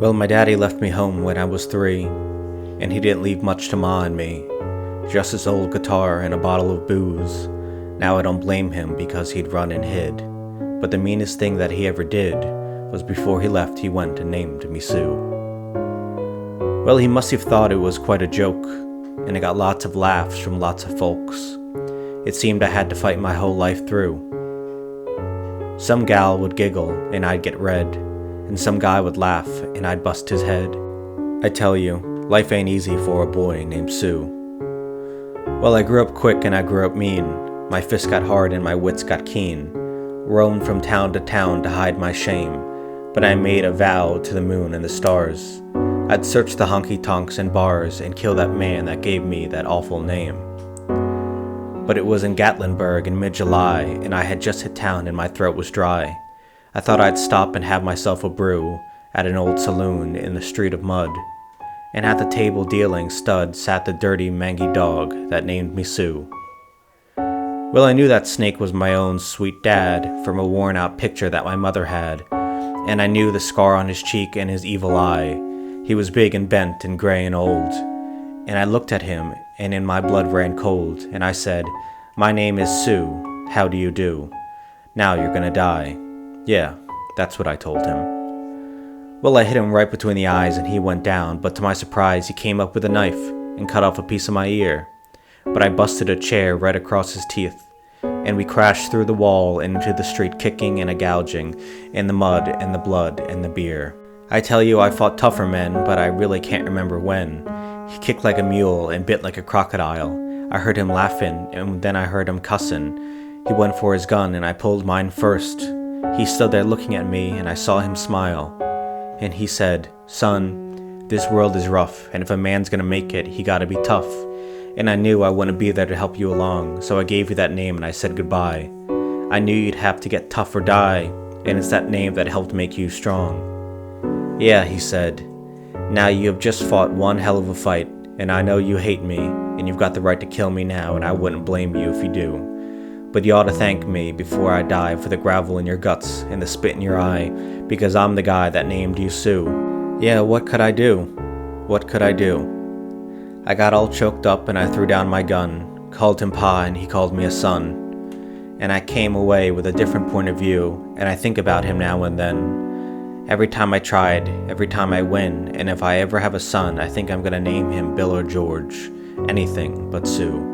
Well, my daddy left me home when I was 3, and he didn't leave much to Ma and me. Just his old guitar and a bottle of booze. Now I don't blame him because he'd run and hid. But the meanest thing that he ever did was before he left he went and named me Sue. Well, he must have thought it was quite a joke, and I got lots of laughs from lots of folks. It seemed I had to fight my whole life through. Some gal would giggle and I'd get red, and some guy would laugh and I'd bust his head. I tell you, life ain't easy for a boy named Sue. Well, I grew up quick and I grew up mean. My fists got hard and my wits got keen. Roamed from town to town to hide my shame, but I made a vow to the moon and the stars. I'd search the honky-tonks and bars and kill that man that gave me that awful name. But it was in Gatlinburg in mid-July, and I had just hit town and my throat was dry. I thought I'd stop and have myself a brew at an old saloon in the street of mud. And at the table dealing stud sat the dirty, mangy dog that named me Sue. Well, I knew that snake was my own sweet dad from a worn-out picture that my mother had, and I knew the scar on his cheek and his evil eye. He was big and bent and gray and old, and I looked at him, and in my blood ran cold, and I said, "My name is Sue, how do you do? Now you're gonna die." Yeah, that's what I told him. Well, I hit him right between the eyes and he went down, but to my surprise he came up with a knife and cut off a piece of my ear. But I busted a chair right across his teeth, and we crashed through the wall and into the street kicking and a-gouging in the mud and the blood and the beer. I tell you, I fought tougher men, but I really can't remember when. He kicked like a mule and bit like a crocodile. I heard him laughing, and then I heard him cussin'. He went for his gun, and I pulled mine first. He stood there looking at me, and I saw him smile. And he said, "Son, this world is rough, and if a man's gonna make it, he gotta be tough. And I knew I wouldn't be there to help you along, so I gave you that name and I said goodbye. I knew you'd have to get tough or die, and it's that name that helped make you strong." "Yeah," he said, "now you have just fought one hell of a fight, and I know you hate me, and you've got the right to kill me now, and I wouldn't blame you if you do. But you ought to thank me before I die for the gravel in your guts and the spit in your eye, because I'm the guy that named you Sue." Yeah, what could I do? What could I do? I got all choked up and I threw down my gun, called him Pa and he called me a son. And I came away with a different point of view, and I think about him now and then. Every time I tried, every time I win, and if I ever have a son, I think I'm gonna name him Bill or George. Anything but Sue.